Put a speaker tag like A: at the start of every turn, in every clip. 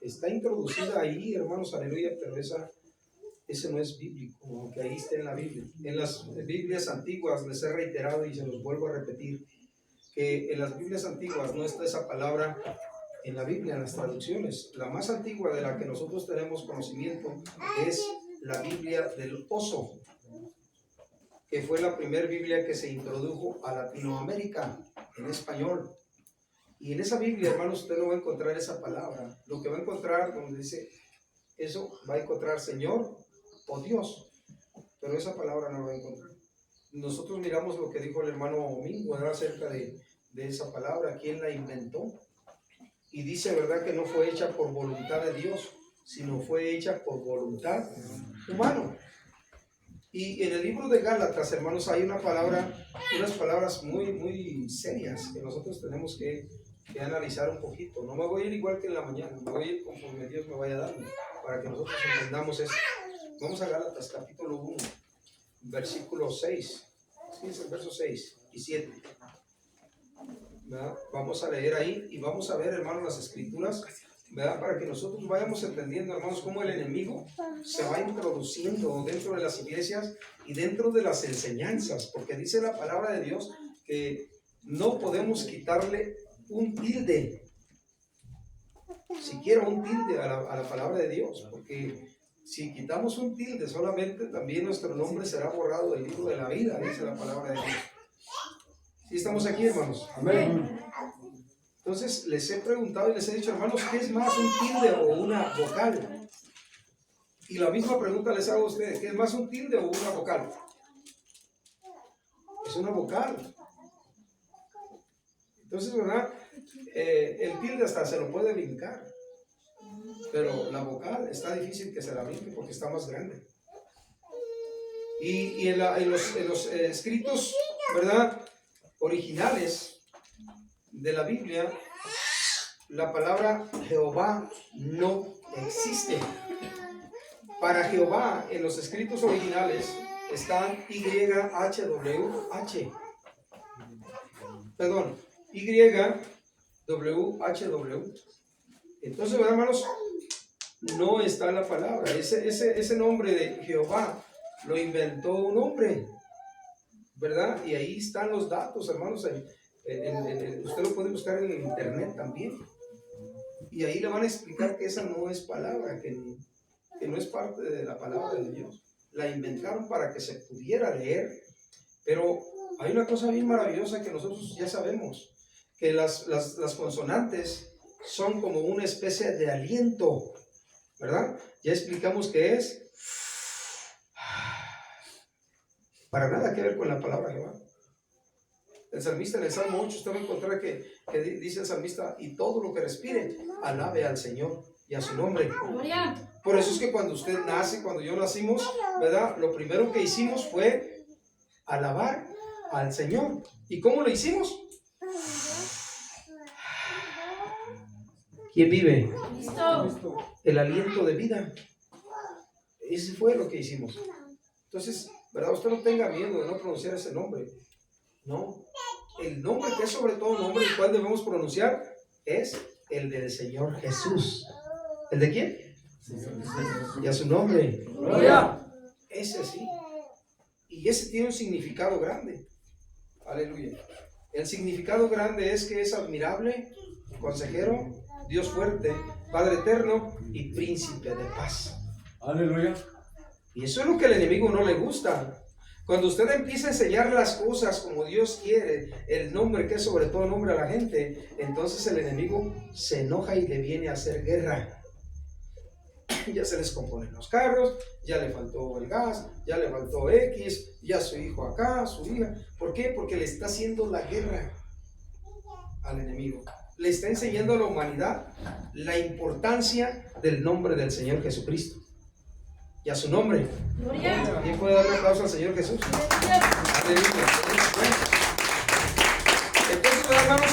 A: está introducida ahí, hermanos, aleluya, pero ese no es bíblico, aunque ahí está en la Biblia. En las Biblias antiguas les he reiterado y se los vuelvo a repetir, que en las Biblias antiguas no está esa palabra en la Biblia, en las traducciones. La más antigua de la que nosotros tenemos conocimiento es la Biblia del oso, que fue la primera Biblia que se introdujo a Latinoamérica en español. Y en esa Biblia, hermanos, usted no va a encontrar esa palabra. Lo que va a encontrar, donde dice eso, va a encontrar Señor o Dios, pero esa palabra no la va a encontrar. Nosotros miramos lo que dijo el hermano Domingo, ¿verdad?, acerca de esa palabra, quién la inventó. Y dice, ¿verdad?, que no fue hecha por voluntad de Dios, sino fue hecha por voluntad humana. Y en el libro de Gálatas, hermanos, hay unas palabras muy, muy serias que nosotros tenemos que analizar un poquito. No me voy a ir igual que en la mañana, me voy a ir conforme Dios me vaya dando, para que nosotros entendamos eso. Vamos a Gálatas, capítulo 1, versículo 6. Sí, es el verso 6 y 7. ¿Verdad? Vamos a leer ahí y vamos a ver, hermanos, las escrituras, ¿verdad?, para que nosotros vayamos entendiendo, hermanos, cómo el enemigo se va introduciendo dentro de las iglesias y dentro de las enseñanzas, porque dice la palabra de Dios que no podemos quitarle un tilde, siquiera un tilde a la palabra de Dios, porque si quitamos un tilde solamente, también nuestro nombre será borrado del libro de la vida, dice la palabra de Dios. ¿Sí estamos aquí, hermanos? Amén. Entonces les he preguntado y les he dicho, hermanos, ¿qué es más, un tilde o una vocal? Y la misma pregunta les hago a ustedes, ¿qué es más, un tilde o una vocal? Es una vocal. Entonces, ¿verdad? El tilde hasta se lo puede brincar, pero la vocal está difícil que se la brinque porque está más grande. Y en los escritos, ¿verdad?, originales de la Biblia, la palabra Jehová no existe. Para Jehová, en los escritos originales, están YHWH. Perdón, YWHW. Entonces, hermanos, no está la palabra. Ese nombre de Jehová lo inventó un hombre, ¿verdad? Y ahí están los datos, hermanos. Usted lo puede buscar en el internet también. Y ahí le van a explicar que esa no es palabra, que no es parte de la palabra de Dios. La inventaron para que se pudiera leer. Pero hay una cosa bien maravillosa que nosotros ya sabemos, que las consonantes son como una especie de aliento, ¿verdad? Ya explicamos que es para nada que ver con la palabra Jehová. El salmista en el Salmo 8, usted va a encontrar que dice el salmista, y todo lo que respire, alabe al Señor y a su nombre. Por eso es que cuando usted nace, cuando yo nacimos, ¿verdad?, lo primero que hicimos fue alabar al Señor. ¿Y cómo lo hicimos? ¿Quién vive? Cristo. El aliento de vida. Ese fue lo que hicimos. Entonces, ¿verdad?, usted no tenga miedo de no pronunciar ese nombre. No. El nombre que es sobre todo nombre el cual debemos pronunciar es el del Señor Jesús. ¿El de quién? Y a su nombre. Gloria. Ese sí. Y ese tiene un significado grande. Aleluya. El significado grande es que es admirable, consejero, Dios fuerte, Padre eterno y príncipe de paz. Aleluya. Y eso es lo que al enemigo no le gusta. Cuando usted empieza a enseñar las cosas como Dios quiere, el nombre que es sobre todo nombre a la gente, entonces el enemigo se enoja y le viene a hacer guerra. Ya se les componen los carros, ya le faltó el gas, ya le faltó X, ya su hijo acá, su hija. ¿Por qué? Porque le está haciendo la guerra al enemigo. Le está enseñando a la humanidad la importancia del nombre del Señor Jesucristo y a su nombre. ¿Quién puede darle aplauso al Señor Jesús? Aleluya. Entonces, hermanos,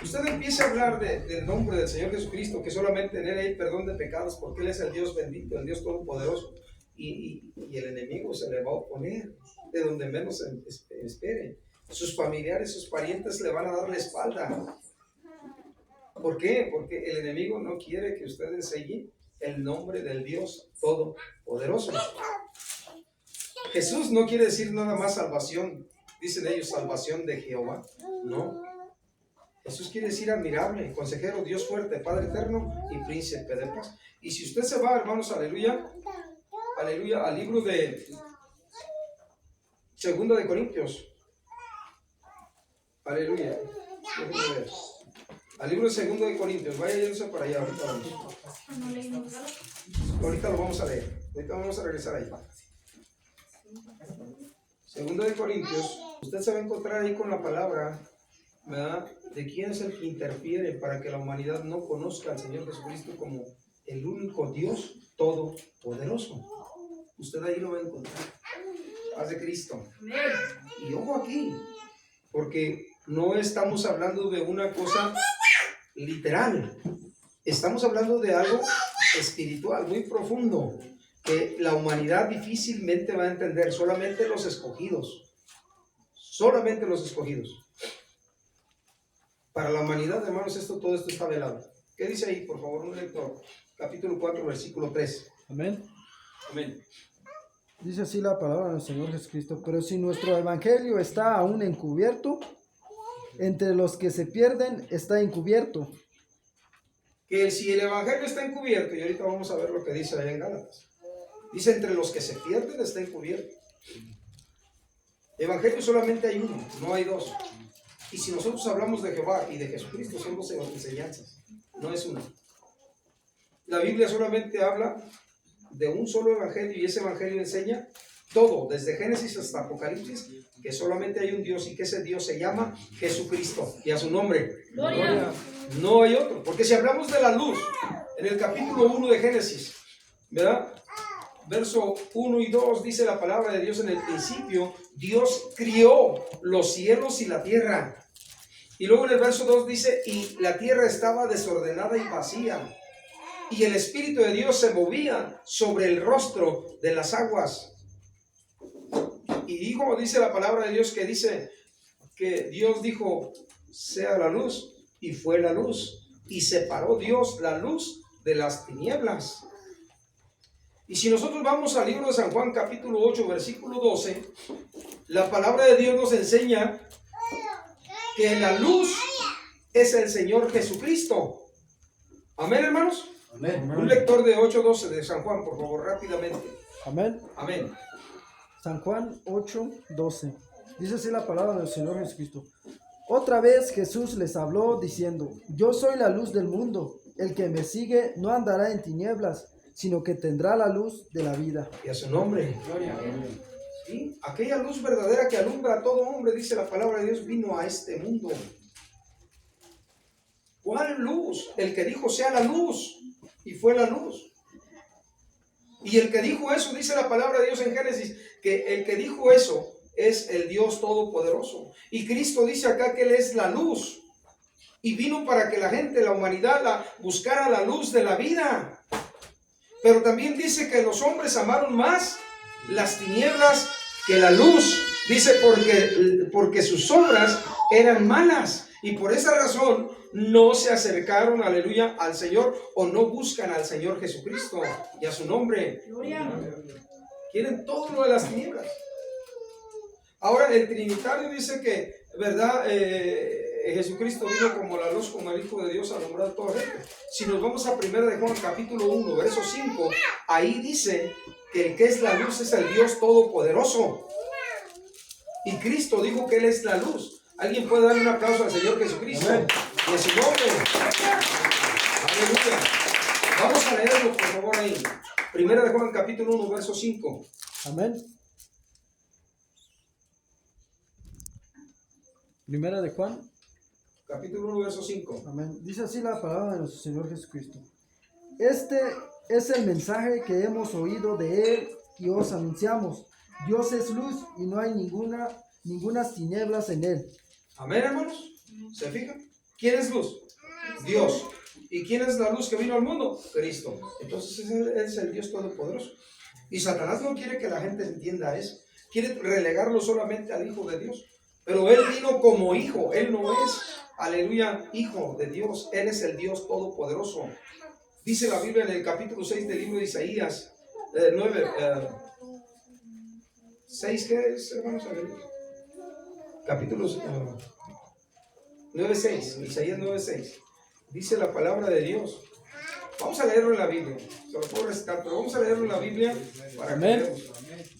A: usted empieza a hablar del nombre del Señor Jesucristo, que solamente en Él hay perdón de pecados, porque Él es el Dios bendito, el Dios todopoderoso, y el enemigo se le va a oponer de donde menos espere. Sus familiares, sus parientes le van a dar la espalda. ¿Por qué? Porque el enemigo no quiere que usted enseñe el nombre del Dios Todopoderoso. Jesús no quiere decir nada más salvación, dicen ellos, salvación de Jehová. No. Jesús quiere decir admirable, consejero, Dios fuerte, Padre eterno y príncipe de paz. Y si usted se va, hermanos, aleluya, aleluya, al libro de Segunda de Corintios, aleluya, al libro de Segunda de Corintios, vaya yéndose para allá, ahorita lo vamos a leer, ahorita vamos a regresar ahí. Segunda de Corintios, usted se va a encontrar ahí con la palabra, ¿verdad?, de quién es el que interfiere para que la humanidad no conozca al Señor Jesucristo como el único Dios todopoderoso. Usted ahí lo va a encontrar. Paz de Cristo. Y ojo aquí, porque no estamos hablando de una cosa literal, estamos hablando de algo espiritual, muy profundo, que la humanidad difícilmente va a entender, solamente los escogidos. Solamente los escogidos. Para la humanidad, hermanos, todo esto está velado. ¿Qué dice ahí, por favor, un lector? Capítulo 4, versículo 3.
B: Amén.
A: Amén.
B: Dice así la palabra del Señor Jesucristo: pero si nuestro evangelio está aún encubierto, entre los que se pierden está encubierto.
A: Que si el evangelio está encubierto, y ahorita vamos a ver lo que dice allá en Gálatas, dice entre los que se pierden está encubierto. Evangelio solamente hay uno, no hay dos. Y si nosotros hablamos de Jehová y de Jesucristo, son dos enseñanzas, no es una. La Biblia solamente habla de un solo evangelio, y ese evangelio enseña todo, desde Génesis hasta Apocalipsis, que solamente hay un Dios y que ese Dios se llama Jesucristo, y a su nombre gloria. No hay otro, porque si hablamos de la luz, en el capítulo 1 de Génesis, ¿verdad?, verso 1 y 2, dice la palabra de Dios: en el principio Dios crió los cielos y la tierra. Y luego en el verso 2 dice: y la tierra estaba desordenada y vacía, y el Espíritu de Dios se movía sobre el rostro de las aguas. Y dice la palabra de Dios, que dice que Dios dijo: sea la luz, y fue la luz, y separó Dios la luz de las tinieblas. Y si nosotros vamos al libro de San Juan, capítulo 8, versículo 12, la palabra de Dios nos enseña que la luz es el Señor Jesucristo. Amén, hermanos.
B: Amén.
A: Un lector de 8:12 de San Juan, por favor, rápidamente.
B: Amén.
A: Amén.
B: San Juan 8:12. Dice así la palabra del Señor Jesucristo: otra vez Jesús les habló diciendo: yo soy la luz del mundo. El que me sigue no andará en tinieblas, sino que tendrá la luz de la vida.
A: Y a su nombre. ¿Sí? Aquella luz verdadera que alumbra a todo hombre, dice la palabra de Dios, vino a este mundo. ¿Cuál luz? El que dijo: sea la luz, y fue la luz. Y el que dijo eso, dice la palabra de Dios en Génesis, que el que dijo eso es el Dios Todopoderoso. Y Cristo dice acá que Él es la luz, y vino para que la gente, la humanidad, buscara la luz de la vida. Pero también dice que los hombres amaron más las tinieblas que la luz. Dice porque sus obras eran malas, y por esa razón no se acercaron, aleluya, al Señor, o no buscan al Señor Jesucristo y a su nombre. Gloria. Quieren todo lo de las tinieblas. Ahora el Trinitario dice que, ¿verdad?, Jesucristo vino como la luz, como el Hijo de Dios, a alumbrar a toda gente. Si nos vamos a 1 de Juan, capítulo 1, verso 5, ahí dice que el que es la luz es el Dios Todopoderoso. Y Cristo dijo que Él es la luz. ¿Alguien puede darle un aplauso al Señor Jesucristo? Amén. Y a su nombre. Aleluya. Vamos a leerlo, por favor, ahí. 1 de Juan, capítulo 1, verso 5.
B: Amén. Primera de Juan,
A: capítulo 1, verso 5.
B: Amén. Dice así la palabra de nuestro Señor Jesucristo: este es el mensaje que hemos oído de Él y os anunciamos. Dios es luz y no hay ninguna tinieblas en Él.
A: Amén, hermanos. ¿Se fijan? ¿Quién es luz? Dios. ¿Y quién es la luz que vino al mundo? Cristo. Entonces Él es el Dios Todopoderoso. Y Satanás no quiere que la gente entienda eso. Quiere relegarlo solamente al Hijo de Dios. Pero Él vino como hijo. Él no es, aleluya, hijo de Dios. Él es el Dios todopoderoso. Dice la Biblia en el capítulo 6 del libro de Isaías, 6, ¿qué es, hermanos? Capítulo 9:6, Isaías 9:6. Dice la palabra de Dios. Vamos a leerlo en la Biblia. Se lo puedo recitar, pero vamos a leerlo en la Biblia para que veamos.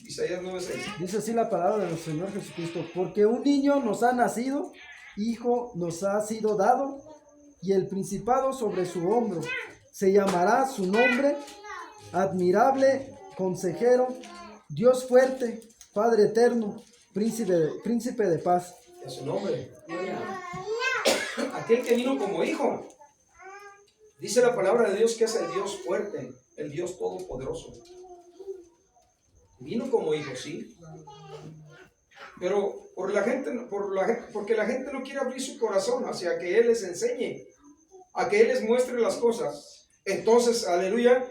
A: Isaías 9:6.
B: Dice así la palabra del Señor Jesucristo: porque un niño nos ha nacido, hijo nos ha sido dado, y el principado sobre su hombro. Se llamará su nombre, admirable, consejero, Dios fuerte, Padre eterno, príncipe de paz.
A: Es su nombre. Aquel que vino como hijo. Dice la palabra de Dios que es el Dios fuerte, el Dios todopoderoso. Vino como hijo, sí. Pero porque la gente no quiere abrir su corazón hacia que Él les enseñe, a que Él les muestre las cosas. Entonces, aleluya,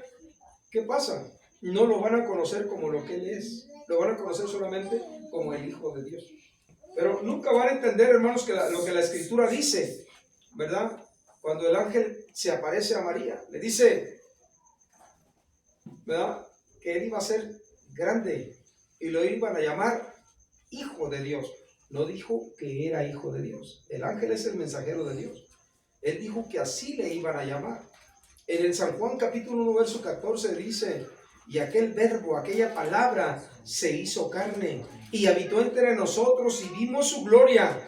A: ¿qué pasa? No lo van a conocer como lo que Él es. Lo van a conocer solamente como el Hijo de Dios. Pero nunca van a entender, hermanos, lo que la Escritura dice, ¿verdad? Cuando el ángel se aparece a María, le dice, ¿verdad?, que él iba a ser grande y lo iban a llamar Hijo de Dios. No dijo que era hijo de Dios. El ángel es el mensajero de Dios. Él dijo que así le iban a llamar. En el San Juan capítulo 1 verso 14 dice, y aquel verbo, aquella palabra se hizo carne y habitó entre nosotros y vimos su gloria.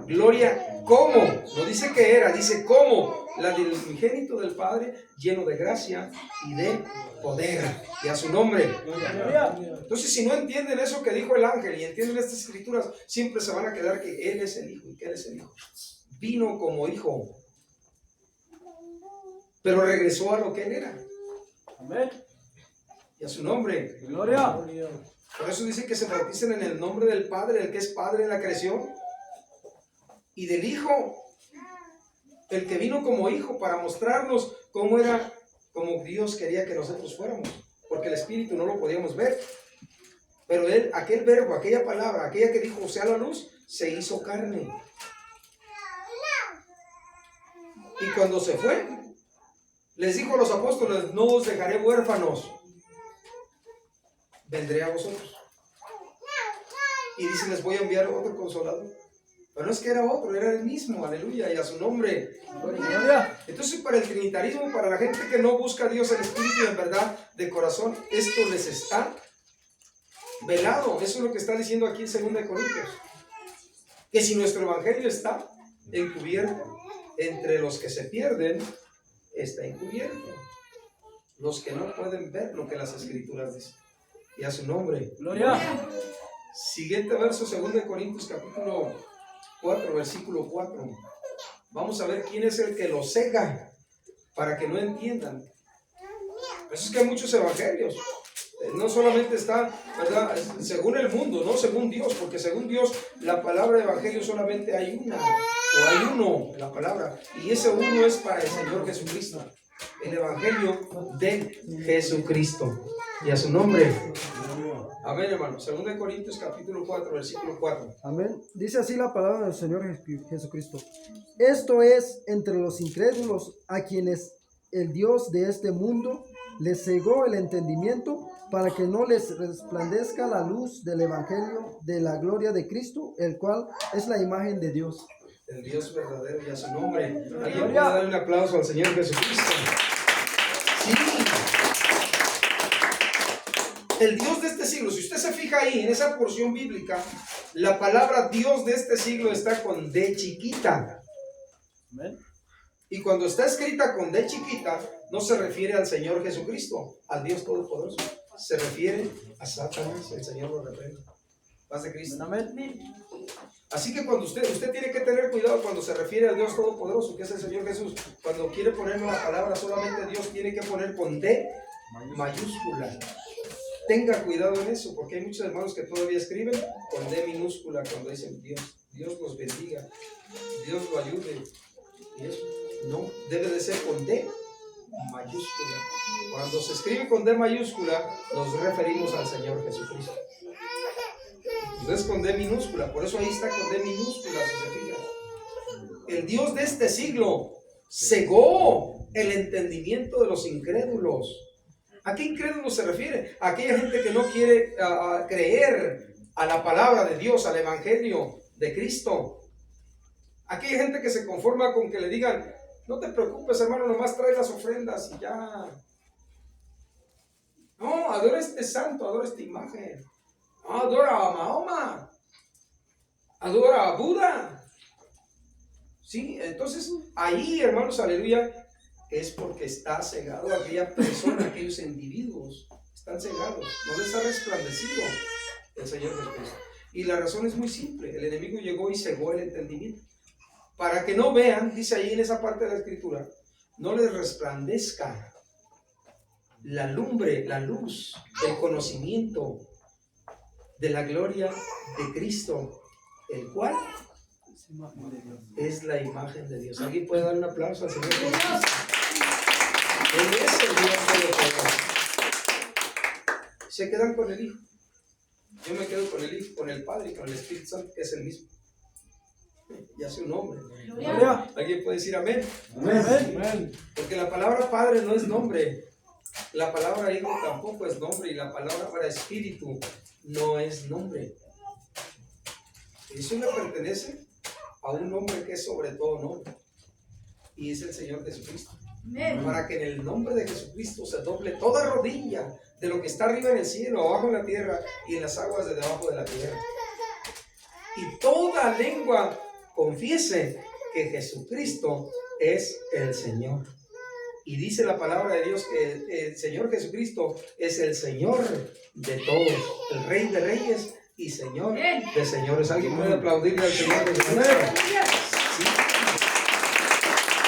A: Gloria, ¿cómo? No dice que era, dice cómo. La del unigénito del Padre, lleno de gracia y de poder. Y a su nombre. Entonces, si no entienden eso que dijo el ángel y entienden estas escrituras, siempre se van a quedar que Él es el Hijo y que Él es el Hijo. Vino como Hijo, pero regresó a lo que Él era.
B: Amén.
A: Y a su nombre.
B: Gloria.
A: Por eso dice que se bauticen en el nombre del Padre, el que es Padre de la creación, y del Hijo, el que vino como Hijo para mostrarnos cómo era, como Dios quería que nosotros fuéramos, porque el Espíritu no lo podíamos ver. Pero Él, aquel verbo, aquella palabra, aquella que dijo sea la luz, se hizo carne. Y cuando se fue, les dijo a los apóstoles, no os dejaré huérfanos, vendré a vosotros. Y dice, les voy a enviar otro consolador. Pero no es que era otro, era el mismo, aleluya, y a su nombre. Entonces, para el trinitarismo, para la gente que no busca a Dios en espíritu y en verdad de corazón, esto les está velado. Eso es lo que está diciendo aquí en 2 Corintios. Que si nuestro evangelio está encubierto, entre los que se pierden, está encubierto. Los que no pueden ver lo que las escrituras dicen. Y a su nombre.
B: Gloria.
A: Siguiente verso, 2 Corintios capítulo 4, versículo 4. Vamos a ver quién es el que los cega para que no entiendan. Por eso es que hay muchos evangelios. No solamente está, ¿verdad?, según el mundo, no según Dios, porque según Dios la palabra evangelio solamente hay una, o hay uno, la palabra, y ese uno es para el Señor Jesucristo, el evangelio de Jesucristo. Y a su nombre. Amén, hermano. 2 Corintios capítulo 4, versículo 4.
B: Amén. Dice así la palabra del Señor Jesucristo. Esto es entre los incrédulos, a quienes el Dios de este mundo les cegó el entendimiento, para que no les resplandezca la luz del evangelio de la gloria de Cristo, el cual es la imagen de Dios.
A: El Dios verdadero, y a su nombre. ¿Alguien puede darle un aplauso al Señor Jesucristo? Sí. El Dios de este siglo, si usted se fija ahí en esa porción bíblica, la palabra Dios de este siglo está con D chiquita.
B: Amén.
A: Y cuando está escrita con D chiquita, no se refiere al Señor Jesucristo, al Dios Todopoderoso. Se refiere a Satanás. El Señor lo reprende. Paz de Cristo.
B: Amén.
A: Así que cuando usted tiene que tener cuidado cuando se refiere al Dios Todopoderoso, que es el Señor Jesús. Cuando quiere poner la palabra solamente Dios, tiene que poner con D mayúscula. Tenga cuidado en eso, porque hay muchos hermanos que todavía escriben con D minúscula cuando dicen Dios. Dios los bendiga, Dios lo ayude. Y eso no, debe de ser con D mayúscula. Cuando se escribe con D mayúscula, nos referimos al Señor Jesucristo. Entonces con D minúscula, por eso ahí está con D minúscula, si se fija. El Dios de este siglo cegó el entendimiento de los incrédulos. ¿A qué incrédulos se refiere? A aquella gente que no quiere creer a la palabra de Dios, al evangelio de Cristo. Aquella gente que se conforma con que le digan: no te preocupes, hermano, nomás trae las ofrendas y ya. No, adora este santo, adora esta imagen. No, adora a Mahoma, adora a Buda. Sí, entonces ahí, hermanos, aleluya, es porque está cegado aquella persona, aquellos individuos. Están cegados, no les ha resplandecido el Señor Jesucristo. Y la razón es muy simple: el enemigo llegó y cegó el entendimiento. Para que no vean, dice ahí en esa parte de la escritura, no les resplandezca la lumbre, la luz, el conocimiento de la gloria de Cristo, el cual es la imagen de Dios. ¿Alguien puede dar un aplauso al Señor Jesucristo? Él es el Dios todopoderoso. Se quedan con el Hijo. Yo me quedo con el Hijo, con el Padre y con el Espíritu Santo, que es el mismo. Y hace un nombre. ¿Alguien puede decir amén?
B: Amén.
A: Porque la palabra Padre no es nombre. La palabra Hijo tampoco es nombre. Y la palabra para Espíritu no es nombre. Eso le pertenece a un nombre que es sobre todo nombre. Y es el Señor Jesucristo. Para que en el nombre de Jesucristo se doble toda rodilla de lo que está arriba en el cielo, abajo en la tierra y en las aguas de debajo de la tierra. Y toda lengua confiese que Jesucristo es el Señor. Y dice la palabra de Dios que el Señor Jesucristo es el Señor de todos, el Rey de reyes y Señor de señores. ¿Alguien puede aplaudirle al Señor Jesucristo? Sí.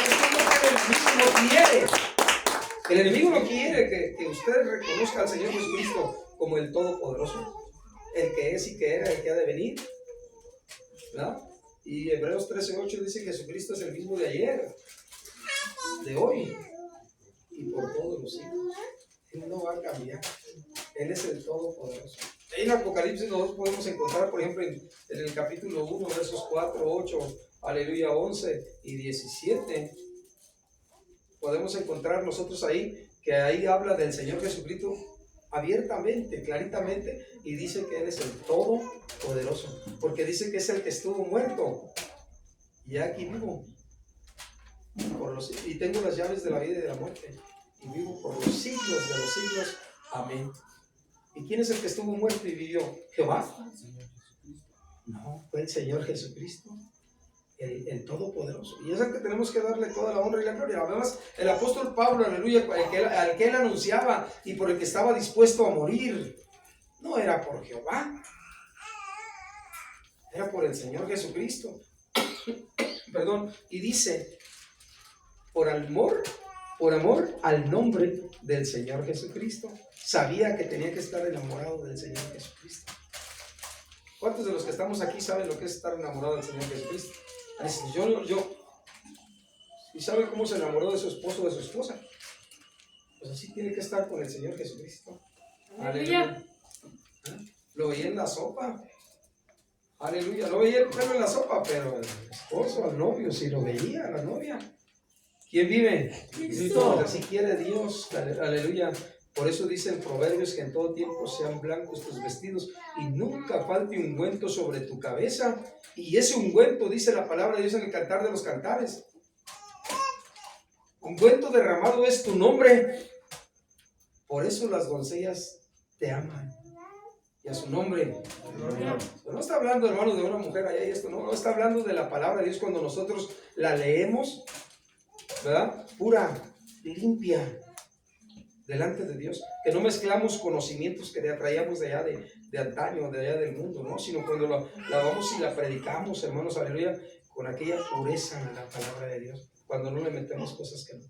A: Eso es lo que el enemigo no quiere. El enemigo no quiere que usted reconozca al Señor Jesucristo como el Todopoderoso, el que es y que era, el que ha de venir, ¿verdad? Y Hebreos 13:8 dice que Jesucristo es el mismo de ayer, de hoy y por todos los siglos. Él no va a cambiar. Él es el Todopoderoso. En Apocalipsis nosotros podemos encontrar, por ejemplo, en el capítulo 1, versos 4, 8, aleluya, 11 y 17, podemos encontrar nosotros ahí, que ahí habla del Señor Jesucristo abiertamente, claritamente, y dice que Él es el Todopoderoso, porque dice que es el que estuvo muerto y aquí vivo y tengo las llaves de la vida y de la muerte y vivo por los siglos de los siglos, amén. ¿Y quién es el que estuvo muerto y vivió? ¿Jehová? No, fue el Señor Jesucristo, el Todopoderoso, y es el que tenemos que darle toda la honra y la gloria. Además, el apóstol Pablo, aleluya, al que él anunciaba y por el que estaba dispuesto a morir, no era por Jehová, era por el Señor Jesucristo. Perdón, y dice, por amor al nombre del Señor Jesucristo. Sabía que tenía que estar enamorado del Señor Jesucristo. ¿Cuántos de los que estamos aquí saben lo que es estar enamorado del Señor Jesucristo? Yo. ¿Y sabe cómo se enamoró de su esposo o de su esposa? Pues así tiene que estar con el Señor Jesucristo. Aleluya. Lo veía en la sopa. Aleluya. No veía el pelo en la sopa, pero el esposo, al novio, sí lo veía, la novia. ¿Quién vive? Cristo. Así quiere Dios. Aleluya. Por eso dice en Proverbios que en todo tiempo sean blancos tus vestidos y nunca falte ungüento sobre tu cabeza. Y ese ungüento, dice la palabra de Dios en el Cantar de los Cantares, ungüento derramado es tu nombre. Por eso las doncellas te aman. Y a su nombre. No está hablando, hermano, de una mujer allá y esto, no está hablando de la palabra de Dios cuando nosotros la leemos, ¿verdad? Pura, limpia, delante de Dios, que no mezclamos conocimientos que traíamos de allá de antaño, de allá del mundo, ¿no? Sino cuando la vamos y la predicamos, hermanos, aleluya, con aquella pureza en la palabra de Dios, cuando no le metemos cosas que no.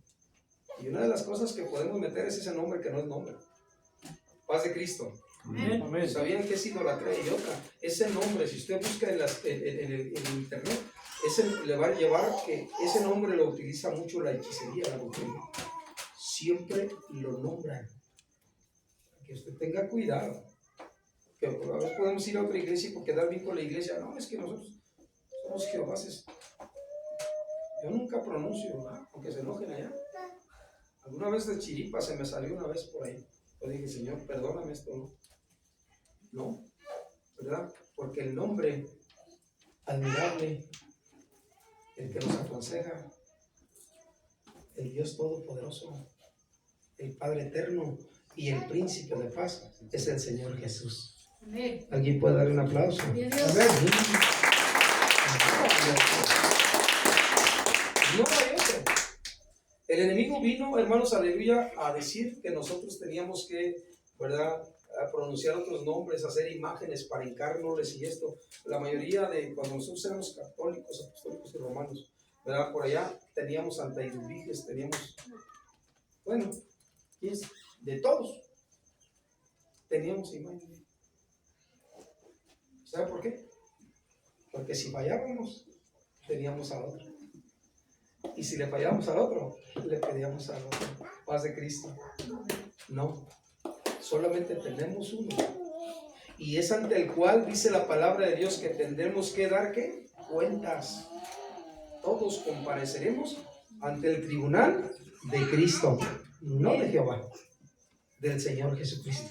A: Y una de las cosas que podemos meter es ese nombre que no es nombre. Paz de Cristo. Amén. ¿Sabían que es idolatría? Y otra, ese nombre, si usted busca en el internet, le va a llevar que ese nombre lo utiliza mucho la hechicería, la brujería. Siempre lo nombran. Que usted tenga cuidado. Que a veces podemos ir a otra iglesia y por quedar bien con la iglesia. No, es que nosotros somos jehováses. Yo nunca pronuncio, ¿verdad? Aunque se enojen allá. Alguna vez de chiripa se me salió una vez por ahí. Yo dije, Señor, perdóname esto, ¿no? No, ¿verdad? Porque el nombre admirable, el que nos aconseja, el Dios Todopoderoso, el Padre Eterno y el Príncipe de Paz es el Señor Jesús.
C: Amén.
A: ¿Alguien puede darle un aplauso?
C: Amén.
A: No hay otro. El enemigo vino, hermanos, aleluya, a decir que nosotros teníamos que, ¿verdad?, a pronunciar otros nombres, hacer imágenes para hincárnosles y esto. La mayoría de, cuando nosotros éramos católicos, apostólicos y romanos, ¿verdad?, por allá teníamos Santa Eduviges, teníamos, bueno, de todos teníamos imágenes. ¿Sabe por qué? Porque si fallábamos, teníamos a otro. Y si le fallábamos al otro, le pedíamos al otro. Paz de Cristo. No, solamente tenemos uno. Y es ante el cual dice la palabra de Dios que tendremos que dar, ¿qué? Cuentas. Todos compareceremos ante el tribunal de Cristo, no de Jehová, del Señor Jesucristo.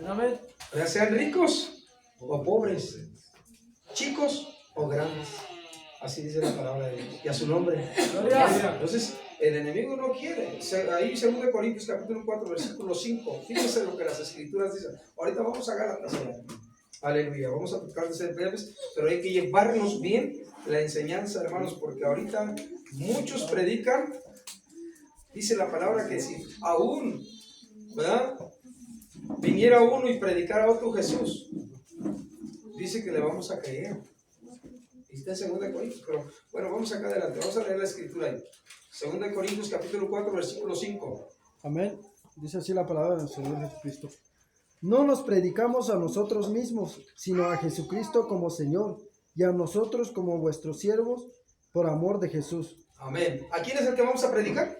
B: Amén.
A: Ya sean ricos o pobres, chicos o grandes. Así dice la palabra de Dios. Y a su nombre. Entonces, el enemigo no quiere. Ahí 2 Corintios capítulo 4, versículo 5. Fíjense lo que las escrituras dicen. Ahorita vamos a Gálatas. Aleluya. Vamos a tratar de ser breves, pero hay que llevarnos bien la enseñanza, hermanos, porque ahorita muchos predican. Dice la palabra que si aún, ¿verdad?, viniera uno y predicara a otro Jesús, dice que le vamos a creer. Y está en 2 Corintios, pero bueno, vamos acá adelante, vamos a leer la escritura ahí. 2 Corintios capítulo 4, versículo 5.
B: Amén. Dice así la palabra del Señor Jesucristo. No nos predicamos a nosotros mismos, sino a Jesucristo como Señor, y a nosotros como vuestros siervos, por amor de Jesús.
A: Amén. ¿A quién es el que vamos a predicar?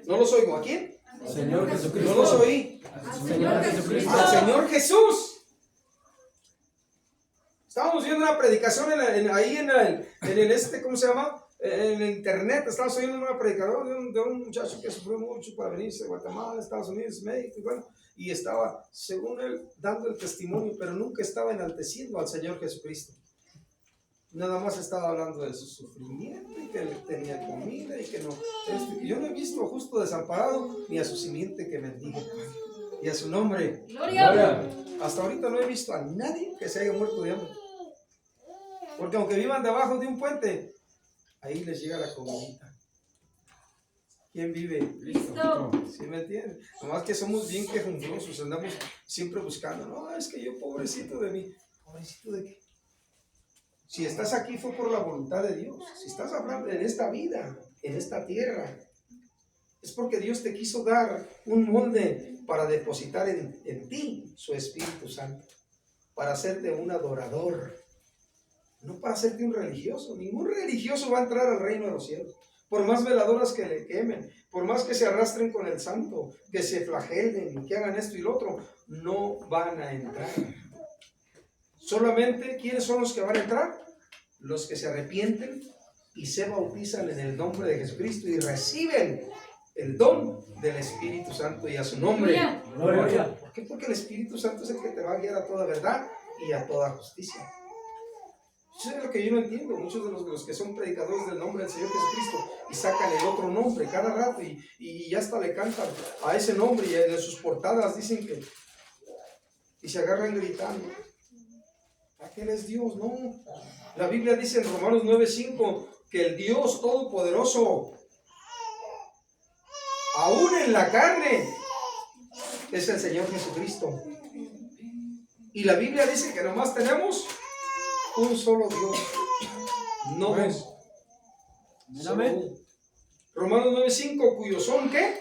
A: No los oigo. ¿A quién?
B: Señor Jesucristo.
A: No los oí.
B: Señor Jesucristo.
A: Al Señor Jesús. Estábamos viendo una predicación ahí en el ¿cómo se llama? En el internet. Estábamos oyendo una predicación de un muchacho que sufrió mucho para venirse de Guatemala, Estados Unidos, México, y bueno, y estaba, según él, dando el testimonio, pero nunca estaba enalteciendo al Señor Jesucristo. Nada más estaba hablando de su sufrimiento y que él tenía comida y que no. Yo no he visto justo desamparado ni a su simiente que bendiga. Y a su nombre.
C: Gloria.
A: Hasta ahorita no he visto a nadie que se haya muerto de hambre. Porque aunque vivan debajo de un puente, ahí les llega la comidita. ¿Quién vive?
C: Cristo.
A: ¿Sí me entienden? Nomás que somos bien quejumbrosos, andamos siempre buscando. No, es que yo pobrecito de mí. ¿Pobrecito de qué? Si estás aquí fue por la voluntad de Dios. Si estás hablando en esta vida, en esta tierra, es porque Dios te quiso dar un molde para depositar en ti su Espíritu Santo, para hacerte un adorador, no para hacerte un religioso. Ningún religioso va a entrar al reino de los cielos, por más veladoras que le quemen, por más que se arrastren con el santo, que se flagelen y que hagan esto y lo otro, no van a entrar. Solamente, ¿quiénes son los que van a entrar? Los que se arrepienten y se bautizan en el nombre de Jesucristo y reciben el don del Espíritu Santo y a su nombre.
B: Gloria.
A: ¿Por qué? Porque el Espíritu Santo es el que te va a guiar a toda verdad y a toda justicia. Eso es lo que yo no entiendo. Muchos de los que son predicadores del nombre del Señor Jesucristo y sacan el otro nombre cada rato y hasta le cantan a ese nombre y en sus portadas dicen que y se agarran gritando. Aquel es Dios, no. La Biblia dice en Romanos 9:5 que el Dios Todopoderoso, aún en la carne, es el Señor Jesucristo. Y la Biblia dice que nomás tenemos un solo Dios, no dos.
B: Amén.
A: Romanos 9:5, cuyos son ¿qué?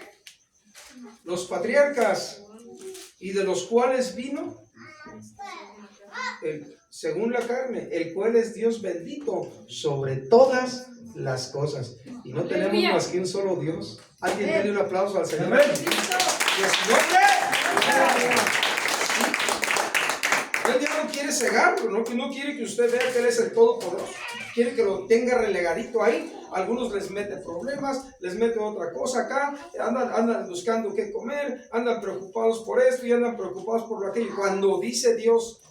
A: Los patriarcas, y de los cuales vino según la carne, el cual es Dios bendito sobre todas las cosas. Y no tenemos más que un solo Dios. Alguien denle un aplauso al Señor. Y a su nombre. El diablo no quiere cegarlo, no quiere que usted vea que Él es el Todopoderoso. Quiere que lo tenga relegadito ahí. Algunos les mete problemas, les mete otra cosa acá, andan buscando qué comer, andan preocupados por esto y andan preocupados por lo aquello. Cuando dice Dios,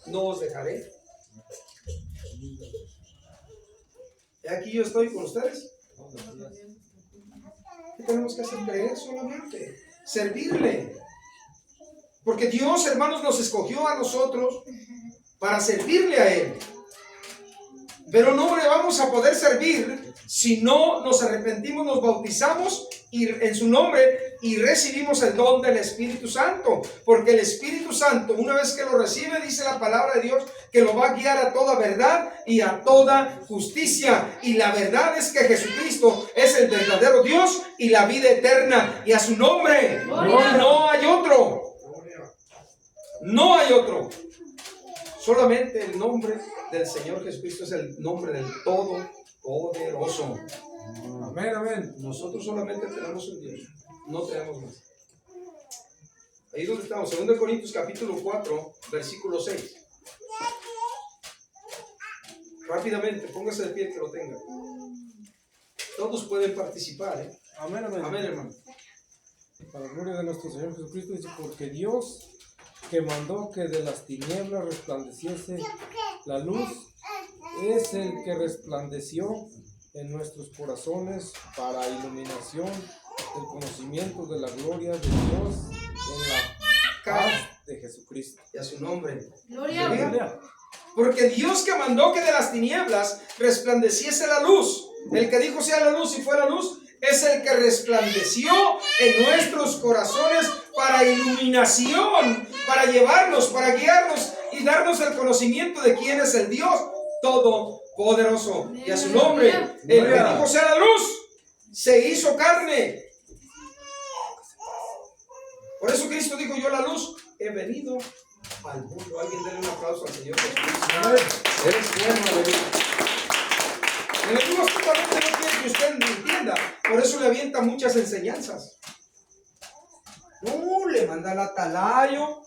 A: no os dejaré. Y aquí yo estoy con ustedes. ¿Qué tenemos que hacer? Creer solamente, servirle. Porque Dios, hermanos, nos escogió a nosotros para servirle a Él. Pero no le vamos a poder servir si no nos arrepentimos, nos bautizamos en su nombre y recibimos el don del Espíritu Santo. Porque el Espíritu Santo, una vez que lo recibe, dice la palabra de Dios, que lo va a guiar a toda verdad y a toda justicia. Y la verdad es que Jesucristo es el verdadero Dios y la vida eterna. Y a su nombre no hay otro. No hay otro. Solamente el nombre del Señor Jesucristo es el nombre del Todopoderoso.
C: Amén, amén.
A: Nosotros solamente tenemos un Dios, no tenemos más. Ahí donde estamos, 2 Corintios capítulo 4, versículo 6. Rápidamente, póngase de pie que lo tenga. Todos pueden participar, ¿eh?
C: Amén, amén.
A: Amén, hermano.
C: Para la gloria de nuestro Señor Jesucristo, dice, porque Dios que mandó que de las tinieblas resplandeciese la luz, es el que resplandeció en nuestros corazones para iluminación del conocimiento de la gloria de Dios en la paz de Jesucristo.
A: Y a su nombre.
D: Gloria.
C: Aleluya.
A: Porque Dios que mandó que de las tinieblas resplandeciese la luz, el que dijo sea la luz y fue la luz, es el que resplandeció en nuestros corazones para iluminación, para llevarnos, para guiarnos y darnos el conocimiento de quién es el Dios Todopoderoso. Y a su nombre, el que dijo sea la luz, se hizo carne. Por eso Cristo dijo, yo la luz he venido al mundo. Alguien denle un aplauso al Señor Jesucristo. Eres bueno, aleluya. El enemigo justamente no quiere que usted lo entienda, por eso le avienta muchas enseñanzas. No, le manda al atalayo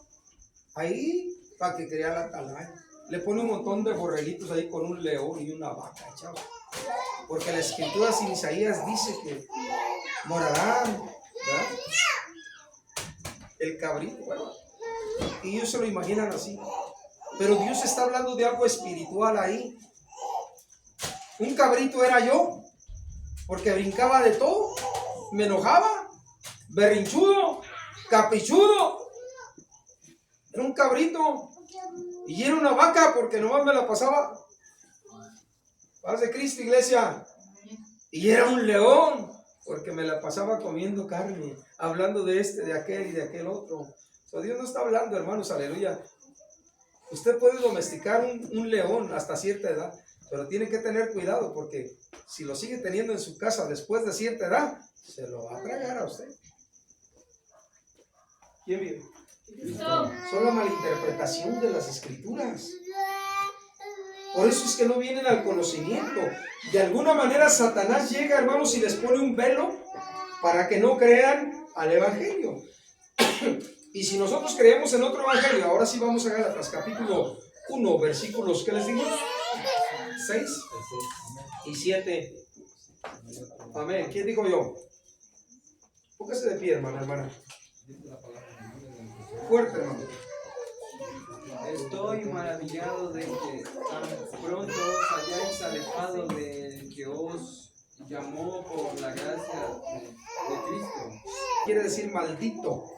A: ahí para que crea el atalayo. Le pone un montón de borreguitos ahí con un león y una vaca, chavo. Porque la escritura sin Isaías dice que morarán, ¿verdad? El cabrito, bueno. Y ellos se lo imaginan así. Pero Dios está hablando de algo espiritual ahí. Un cabrito era yo, porque brincaba de todo, me enojaba, berrinchudo, capichudo. Era un cabrito. Y era una vaca porque nomás me la pasaba. Paz de Cristo, iglesia. Y era un león porque me la pasaba comiendo carne, hablando de este, de aquel y de aquel otro. So, Dios no está hablando, hermanos, aleluya. Usted puede domesticar un león hasta cierta edad, pero tiene que tener cuidado porque si lo sigue teniendo en su casa después de cierta edad, se lo va a tragar a usted. ¿Quién vive? Son la malinterpretación de las escrituras. Por eso es que no vienen al conocimiento. De alguna manera Satanás llega, hermanos, y les pone un velo para que no crean al evangelio. Y si nosotros creemos en otro evangelio, ahora sí vamos a Gálatas capítulo 1, versículos, ¿qué les digo? 6 y 7. Amén. ¿Quién digo yo? Póngase de pie, hermana. Fuerte, hermano.
E: Estoy maravillado de que tan pronto os hayáis alejado del que os llamó por la gracia de Cristo.
A: Quiere decir maldito.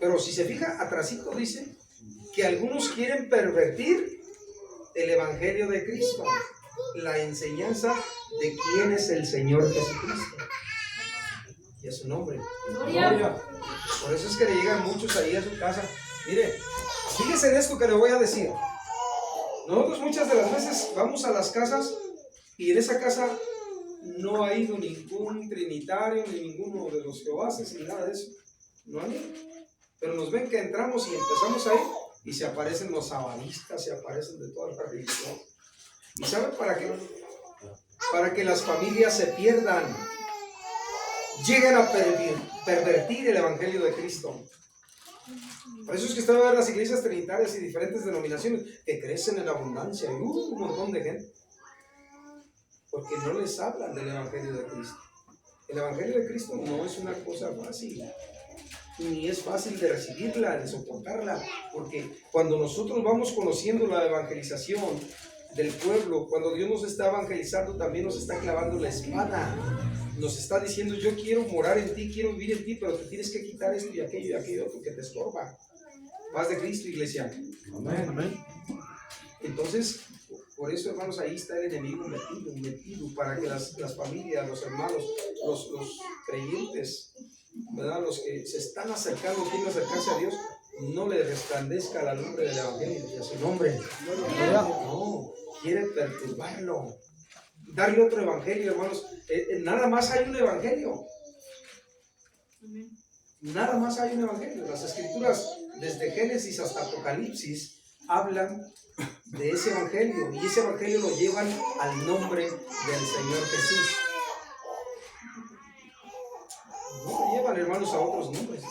A: Pero si se fija, atrásito dice que algunos quieren pervertir el evangelio de Cristo, la enseñanza de quién es el Señor Jesucristo. Y a su nombre.
D: Gloria.
A: Por eso es que le llegan muchos ahí a su casa. Mire, fíjese en esto que le voy a decir. Nosotros muchas de las veces vamos a las casas y en esa casa no ha ido ningún trinitario, ni ninguno de los jehovases, ni nada de eso. No hay. Pero nos ven que entramos y empezamos ahí y se aparecen los sabadistas, se aparecen de todas las religiones. ¿Y saben para qué? Para que las familias se pierdan. Llegan a pervertir el evangelio de Cristo. Por eso es que usted va a ver las iglesias trinitarias y diferentes denominaciones que crecen en abundancia y un montón de gente. Porque no les hablan del Evangelio de Cristo. El Evangelio de Cristo no es una cosa fácil, ni es fácil de recibirla, de soportarla, porque cuando nosotros vamos conociendo la evangelización del pueblo, cuando Dios nos está evangelizando, también nos está clavando la espada, nos está diciendo: yo quiero morar en ti, quiero vivir en ti, pero te tienes que quitar esto y aquello otro que te estorba. Paz de Cristo, iglesia.
B: Amén, amén.
A: Entonces, por eso, hermanos, ahí está el enemigo metido para que las familias, los hermanos, los creyentes, ¿verdad?, los que se están acercando, quieren acercarse a Dios, no le resplandezca la lumbre del Evangelio y a su nombre. No, quiere perturbarlo, darle otro Evangelio, hermanos. Nada más hay un Evangelio. Nada más hay un Evangelio. Las Escrituras, desde Génesis hasta Apocalipsis, hablan de ese Evangelio, y ese Evangelio lo llevan al nombre del Señor Jesús. No lo llevan, hermanos, a otros nombres,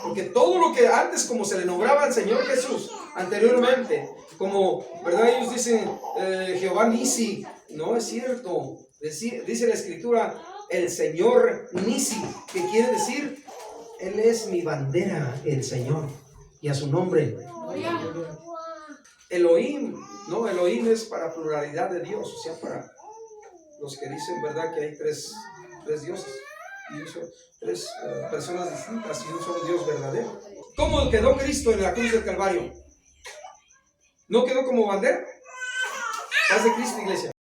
A: porque todo lo que antes, como se le nombraba al Señor Jesús anteriormente, como, ¿verdad?, ellos dicen Jehová Nisi, no es cierto. Dice la Escritura el Señor Nisi, que quiere decir: Él es mi bandera, el Señor, y a su nombre. Elohim, no, Elohim es para pluralidad de Dios, o sea, para los que dicen, ¿verdad?, que hay tres dioses, y eso, tres personas distintas y un solo Dios verdadero. ¿Cómo quedó Cristo en la cruz del Calvario? ¿No quedó como bandera? Paz de Cristo, iglesia.